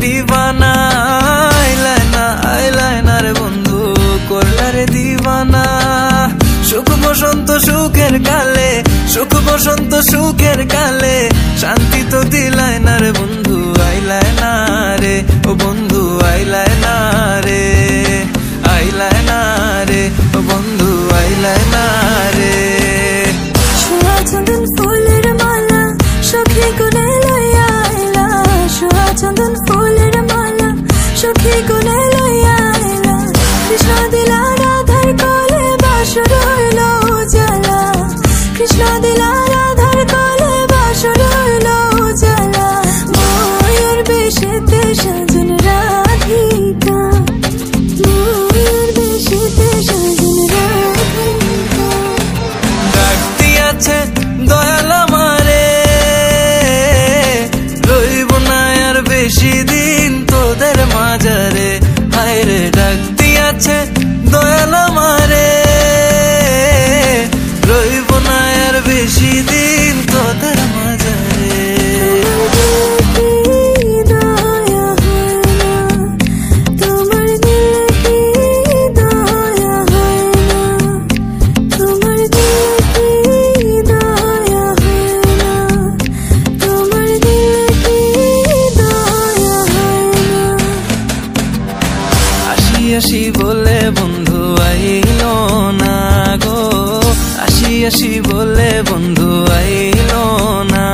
দিবানা, আইলাইনার বন্ধু করলারে দিবানা। সুখ বসন্ত সুখের কালে, সুখ বসন্ত সুখের কালে, শান্তি তো দিলাইনার বন্ধু আইলাইনারে, ও বন্ধু আইলাইনারে, আইলাইনারে ও বন্ধু আইলাইনারে। সোয়া চন্দন ফুলের মালা সখী কোলে লইয়া আইলা, সোয়া চন্দন ফুলের মালা সখী কোলে লইয়া আইলা। কৃষ্ণ দিলা রাধার কোলে বাসর হইল উজালা, কৃষ্ণ দিলা রাধার কোলে বাসর হইল উজালা। ময়ূর বেশেতে সাজন রাধিকা, ময়ূর বেশেতে সাজন রাধিকা। ডাক দিয়াছে দয়াল আমারে, রইব না আর বেশি দিন তোদের মাঝারে। হায় রে ডাক দিয়াছে দয়াল আমারে, রইব না আর বেশি দিন তোদের মাঝারে। আসি বলে বন্ধু আইল না গো, আসি বলে বন্ধু আইল না।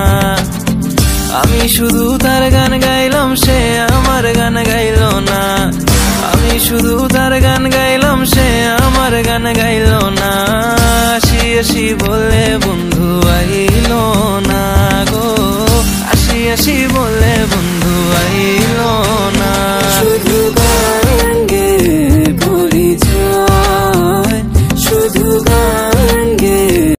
আমি শুধু তার গান গাইলাম, সে আমার গান গাইল না। আমি শুধু তার গান গাইলাম, সে আমার গান গাইল